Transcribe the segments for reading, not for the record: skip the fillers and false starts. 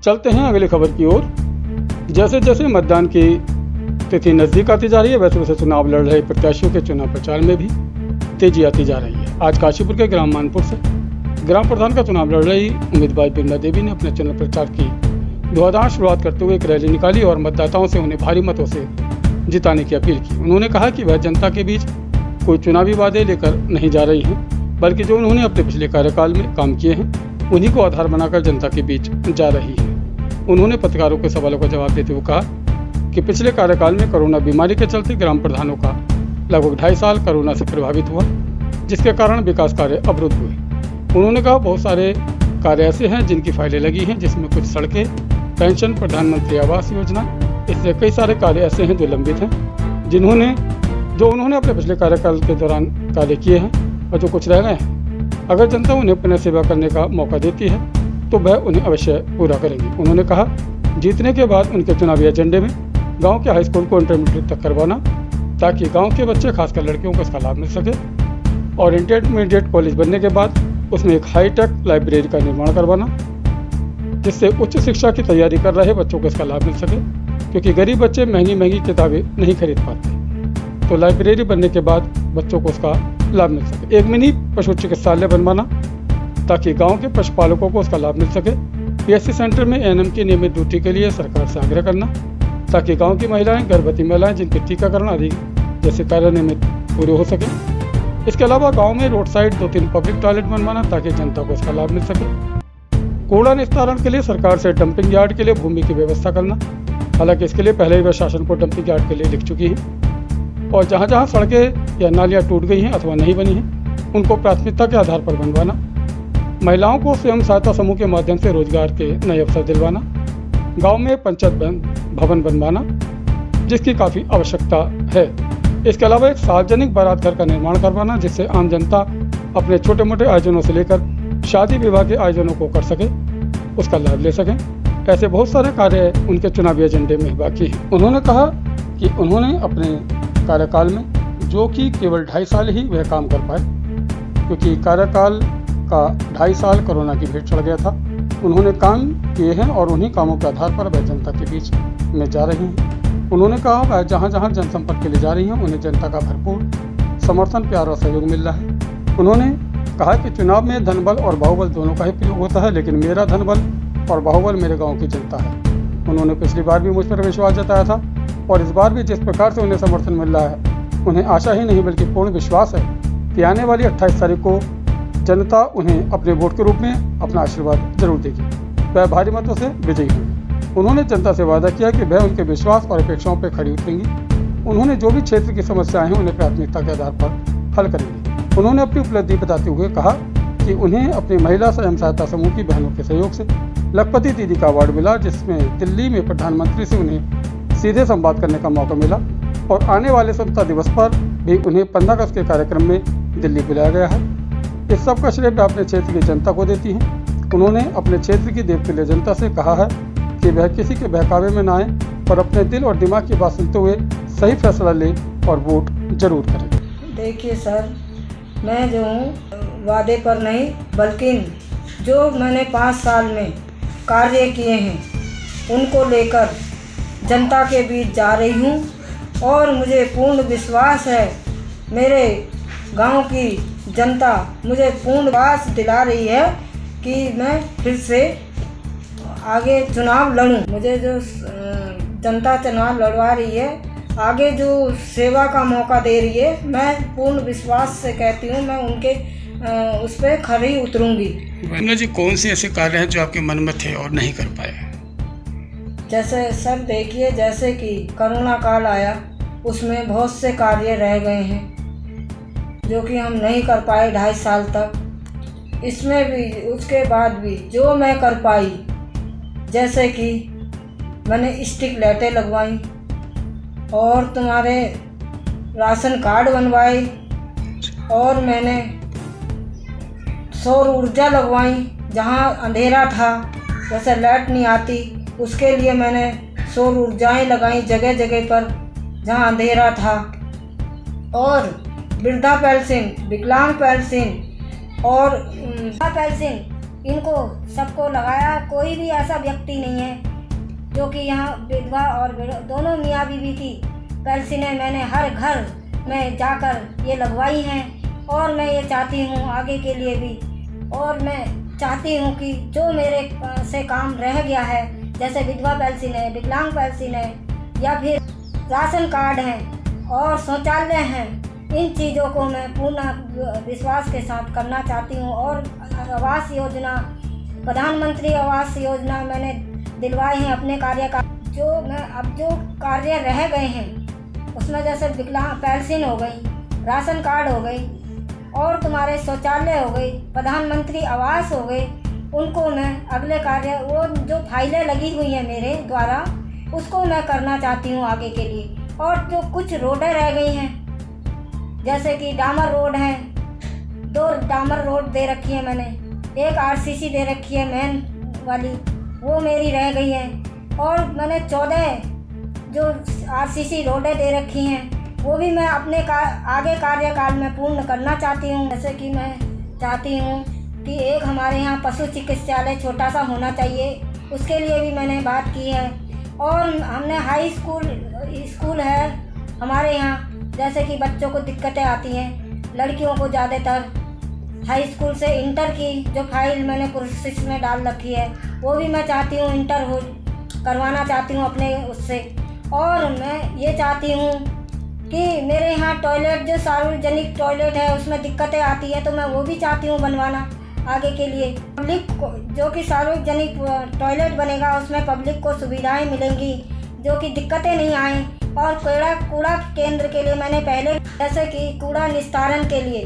चलते हैं अगली खबर की ओर। जैसे जैसे मतदान की तिथि नज़दीक आती जा रही है, वैसे वैसे चुनाव लड़ रहे प्रत्याशियों के चुनाव प्रचार में भी तेजी आती जा रही है। आज काशीपुर के ग्राम मानपुर से ग्राम प्रधान का चुनाव लड़ रही उम्मीदवार बिमला देवी ने अपने चुनाव प्रचार की धुआंधार शुरुआत करते हुए एक रैली निकाली और मतदाताओं से उन्हें भारी मतों से जिताने की अपील की। उन्होंने कहा कि वह जनता के बीच कोई चुनावी वादे लेकर नहीं जा रही हैं, बल्कि जो उन्होंने अपने पिछले कार्यकाल में काम किए हैं उन्हीं को आधार बनाकर जनता के बीच जा रही है। उन्होंने पत्रकारों के सवालों का जवाब देते हुए कहा कि पिछले कार्यकाल में कोरोना बीमारी के चलते ग्राम प्रधानों का लगभग 2.5 साल कोरोना से प्रभावित हुआ, जिसके कारण विकास कार्य अवरुद्ध हुए। उन्होंने कहा बहुत सारे कार्य ऐसे हैं जिनकी फाइलें लगी हैं, जिसमें कुछ सड़कें, पेंशन, प्रधानमंत्री आवास योजना, इससे कई सारे कार्य ऐसे हैं जो लंबित हैं, जो उन्होंने अपने पिछले कार्यकाल के दौरान कार्य किए हैं और जो कुछ रह गए हैं। अगर जनता उन्हें अपने सेवा करने का मौका देती है तो वह उन्हें अवश्य पूरा करेंगे। उन्होंने कहा जीतने के बाद उनके चुनावी एजेंडे में गांव के हाई स्कूल को इंटरमीडिएट तक करवाना, ताकि गांव के बच्चे खासकर लड़कियों को इसका लाभ मिल सके, और इंटरमीडिएट कॉलेज बनने के बाद उसमें एक हाईटेक लाइब्रेरी का निर्माण करवाना, जिससे उच्च शिक्षा की तैयारी कर रहे बच्चों को इसका लाभ मिल सके, क्योंकि गरीब बच्चे महंगी महंगी किताबें नहीं खरीद पाते। तो लाइब्रेरी बनने के बाद बच्चों को उसका लाभ मिल सके। एक मिनी पशु चिकित्सालय बनवाना, ताकि गांव के पशुपालकों को उसका लाभ मिल सके। पीएचसी सेंटर में एएनएम की नियमित ड्यूटी के लिए सरकार से आग्रह करना, ताकि गांव की महिलाएं, गर्भवती महिलाएं जिनके टीकाकरण आदि जैसे कार्य नियमित पूरे हो सके। इसके अलावा गांव में रोड साइड 2-3 पब्लिक टॉयलेट बनवाना, ताकि जनता को इसका लाभ मिल सके। कूड़ा निस्तारण के लिए सरकार से डंपिंग यार्ड के लिए भूमि की व्यवस्था करना, हालांकि इसके लिए पहले ही वह शासन को डंपिंग यार्ड के लिए लिख चुकी हैं। और जहाँ जहाँ सड़कें या नालियाँ टूट गई हैं अथवा नहीं बनी हैं, उनको प्राथमिकता के आधार पर बनवाना। महिलाओं को स्वयं सहायता समूह के माध्यम से रोजगार के नए अवसर दिलवाना। गांव में पंचायत भवन बनवाना, जिसकी काफ़ी आवश्यकता है। इसके अलावा एक सार्वजनिक बारात घर का निर्माण करवाना, जिससे आम जनता अपने छोटे मोटे आयोजनों से लेकर शादी विवाह के आयोजनों को कर सके, उसका लाभ ले सकें। ऐसे बहुत सारे कार्य उनके चुनावी एजेंडे में बाकी हैं। उन्होंने कहा कि उन्होंने अपने कार्यकाल में, जो कि केवल 2.5 साल ही वह काम कर पाए, क्योंकि कार्यकाल का 2.5 साल कोरोना की भेंट चढ़ गया था। उन्होंने काम किए हैं और उन्हीं कामों के आधार पर वह जनता के बीच में जा रही हैं। उन्होंने कहा वह जहाँ जहाँ जनसंपर्क के लिए जा रही हैं उन्हें जनता का भरपूर समर्थन, प्यार और सहयोग मिल रहा है। उन्होंने कहा कि चुनाव में धनबल और बाहुबल दोनों का ही प्रयोग होता है, लेकिन मेरा धनबल और बाहुबल मेरे गाँव की जनता है। उन्होंने पिछली बार भी मुझ पर विश्वास जताया था और इस बार भी जिस प्रकार से उन्हें समर्थन मिल रहा है, उन्हें आशा ही नहीं बल्कि पूर्ण विश्वास है कि आने वाली 28 तारीख को जनता उन्हें अपने वोट के रूप में अपना आशीर्वाद जरूर देगी, वह भारी मतों से विजयी होंगे। उन्होंने जनता से वादा किया कि वह उनके विश्वास और अपेक्षाओं पर खड़ी उतरेंगी। उन्होंने जो भी क्षेत्र की समस्याएं हैं उन्हें प्राथमिकता के आधार पर हल करेंगे। उन्होंने अपनी उपलब्धि बताते हुए कहा कि उन्हें अपनी महिला स्वयं सहायता समूह की बहनों के सहयोग से लखपति दीदी का अवार्ड मिला, जिसमें दिल्ली में प्रधानमंत्री से उन्हें सीधे संवाद करने का मौका मिला, और आने वाले स्वतंत्रता दिवस पर भी उन्हें 15 अगस्त के कार्यक्रम में दिल्ली बुलाया गया है। इस सब का श्रेय वे अपने क्षेत्र की जनता को देती हैं। उन्होंने अपने क्षेत्र की देवतुल्य जनता से कहा है कि वह किसी के बहकावे में न आए और अपने दिल और दिमाग की बात सुनते हुए सही फैसला ले और वोट जरूर करें। देखिए सर, मैं जो हूँ वादे पर नहीं, बल्कि जो मैंने 5 साल में कार्य किए हैं उनको लेकर जनता के बीच जा रही हूँ, और मुझे पूर्ण विश्वास है, मेरे गांव की जनता मुझे पूर्ण विश्वास दिला रही है कि मैं फिर से आगे चुनाव लड़ूं। मुझे जो जनता चुनाव लड़वा रही है, आगे जो सेवा का मौका दे रही है, मैं पूर्ण विश्वास से कहती हूँ मैं उनके उस पर खरी उतरूंगी। बिमला जी, कौन से ऐसे कार्य हैं जो आपके मन में थे और नहीं कर पाए? जैसे सर देखिए, जैसे कि कोरोना काल आया, उसमें बहुत से कार्य रह गए हैं जो कि हम नहीं कर पाए 2.5 साल तक। इसमें भी उसके बाद भी जो मैं कर पाई, जैसे कि मैंने स्टिक लाइटें लगवाई और तुम्हारे राशन कार्ड बनवाए, और मैंने सौर ऊर्जा लगवाई। जहाँ अंधेरा था, जैसे लाइट नहीं आती, उसके लिए मैंने सौर ऊर्जाएँ लगाई जगह जगह पर जहाँ अंधेरा था। और वृद्धा पेंशन, विकलांग पेंशन और पेंशन, इनको सबको लगाया। कोई भी ऐसा व्यक्ति नहीं है जो कि यहाँ विधवा और दोनों मियाँ बीवी की पेंशनें मैंने हर घर में जाकर ये लगवाई हैं। और मैं ये चाहती हूँ आगे के लिए भी, और मैं चाहती हूँ कि जो मेरे से काम रह गया है, जैसे विधवा पेंशन है, विकलांग पेंशन है, या फिर राशन कार्ड हैं और शौचालय हैं, इन चीज़ों को मैं पूर्ण विश्वास के साथ करना चाहती हूँ। और आवास योजना, प्रधानमंत्री आवास योजना मैंने दिलवाए हैं अपने कार्यकाल। जो मैं अब जो कार्य रह गए हैं उसमें जैसे विकलांग पेंशन हो गई, राशन कार्ड हो गई, और तुम्हारे शौचालय हो गई, प्रधानमंत्री आवास हो गए, उनको मैं अगले कार्य, वो जो फाइलें लगी हुई हैं मेरे द्वारा, उसको मैं करना चाहती हूँ आगे के लिए। और जो कुछ रोडें रह गई हैं, जैसे कि डामर रोड है, 2 डामर रोड दे रखी है मैंने, एक आरसीसी दे रखी है मेन वाली, वो मेरी रह गई है। और मैंने 14 जो आरसीसी रोडें दे रखी हैं, वो भी मैं अपने आगे कार्यकाल में पूर्ण करना चाहती हूँ। जैसे कि मैं चाहती हूँ कि एक हमारे यहाँ पशु चिकित्सालय छोटा सा होना चाहिए, उसके लिए भी मैंने बात की है। और हमने हाई स्कूल है हमारे यहाँ, जैसे कि बच्चों को दिक्कतें आती हैं, लड़कियों को ज़्यादातर हाई स्कूल से इंटर की जो फाइल मैंने प्रोसेस में डाल रखी है, वो भी मैं चाहती हूँ इंटर हो करवाना चाहती हूँ अपने उससे। और मैं ये चाहती हूँ कि मेरे यहाँ टॉयलेट, जो सार्वजनिक टॉयलेट है, उसमें दिक्कतें आती है, तो मैं वो भी चाहती हूँ बनवाना आगे के लिए। पब्लिक को जो कि सार्वजनिक टॉयलेट बनेगा, उसमें पब्लिक को सुविधाएं मिलेंगी, जो कि दिक्कतें नहीं आएँ। और कूड़ा केंद्र के लिए मैंने पहले, जैसे कि कूड़ा निस्तारण के लिए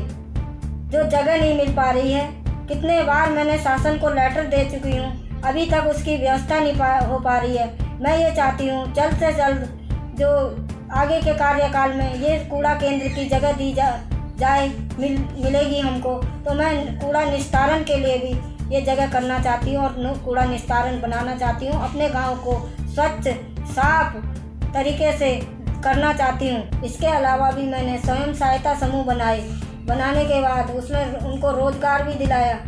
जो जगह नहीं मिल पा रही है, कितने बार मैंने शासन को लेटर दे चुकी हूँ, अभी तक उसकी व्यवस्था नहीं हो पा रही है। मैं ये चाहती हूँ जल्द से जल्द जो आगे के कार्यकाल में ये कूड़ा केंद्र की जगह दी जाए, मिलेगी हमको, तो मैं कूड़ा निस्तारण के लिए भी ये जगह करना चाहती हूँ और कूड़ा निस्तारण बनाना चाहती हूँ। अपने गांव को स्वच्छ साफ तरीके से करना चाहती हूँ। इसके अलावा भी मैंने स्वयं सहायता समूह बनाने के बाद उसमें उनको रोज़गार भी दिलाया,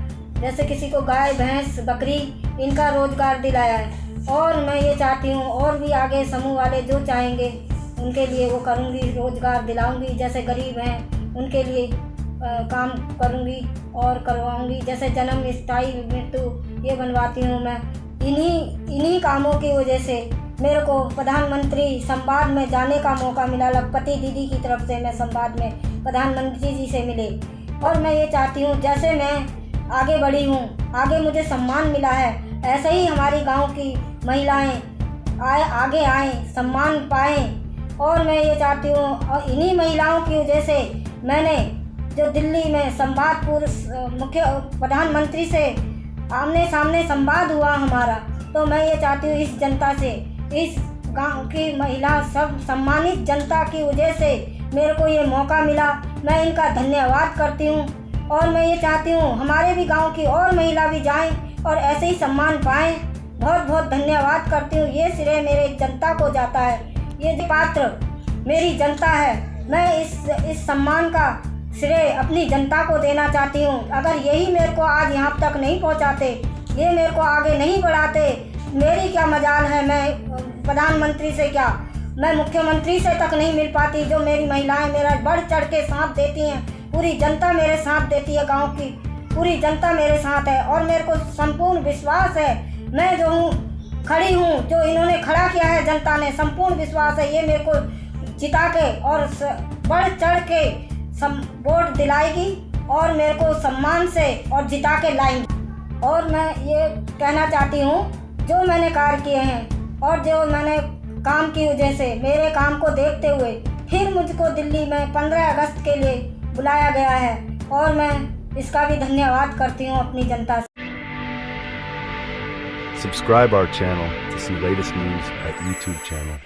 जैसे किसी को गाय, भैंस, बकरी, इनका रोज़गार दिलाया है। और मैं ये चाहती हूँ और भी आगे समूह वाले जो चाहेंगे उनके लिए वो करूँगी, रोज़गार दिलाऊँगी। जैसे गरीब हैं उनके लिए काम करूँगी और करवाऊँगी। जैसे जन्म, स्थायी मृत्यु, ये बनवाती हूँ मैं। इन्हीं कामों की वजह से मेरे को प्रधानमंत्री संवाद में जाने का मौका मिला। लखपति दीदी की तरफ से मैं संवाद में प्रधानमंत्री जी से मिले। और मैं ये चाहती हूँ जैसे मैं आगे बढ़ी हूँ, आगे मुझे सम्मान मिला है, ऐसे ही हमारी गांव की महिलाएं आगे आएँ, सम्मान पाएँ। और मैं ये चाहती हूँ, और इन्हीं महिलाओं की वजह से मैंने जो दिल्ली में संवादपुर मुख्य प्रधानमंत्री से आमने सामने संवाद हुआ हमारा, तो मैं ये चाहती हूँ इस जनता से, इस गांव की महिला, सब सम्मानित जनता की वजह से मेरे को ये मौका मिला। मैं इनका धन्यवाद करती हूँ। और मैं ये चाहती हूँ हमारे भी गांव की और महिला भी जाएं और ऐसे ही सम्मान पाएं। बहुत बहुत धन्यवाद करती हूँ। ये श्रेय मेरे जनता को जाता है, ये जो पात्र मेरी जनता है, मैं इस सम्मान का श्रेय अपनी जनता को देना चाहती हूँ। अगर यही मेरे को आज यहाँ तक नहीं पहुँचाते, ये मेरे को आगे नहीं बढ़ाते, मेरी क्या मजाल है। मैं प्रधानमंत्री से क्या, मैं मुख्यमंत्री से तक नहीं मिल पाती। जो मेरी महिलाएं मेरा बढ़ चढ़ के साथ देती हैं, पूरी जनता मेरे साथ देती है, गांव की पूरी जनता मेरे साथ है। और मेरे को संपूर्ण विश्वास है, मैं जो हूँ खड़ी हूँ, जो इन्होंने खड़ा किया है जनता ने, संपूर्ण विश्वास है ये मेरे को जिता के और बढ़ चढ़ के वोट दिलाएगी और मेरे को सम्मान से और जिता के लाएंगी। और मैं ये कहना चाहती हूँ जो मैंने कार्य किए हैं और जो मैंने काम की वजह से, मेरे काम को देखते हुए फिर मुझको दिल्ली में 15 अगस्त के लिए बुलाया गया है और मैं इसका भी धन्यवाद करती हूँ अपनी जनता से। Subscribe our channel to see latest news at YouTube channel.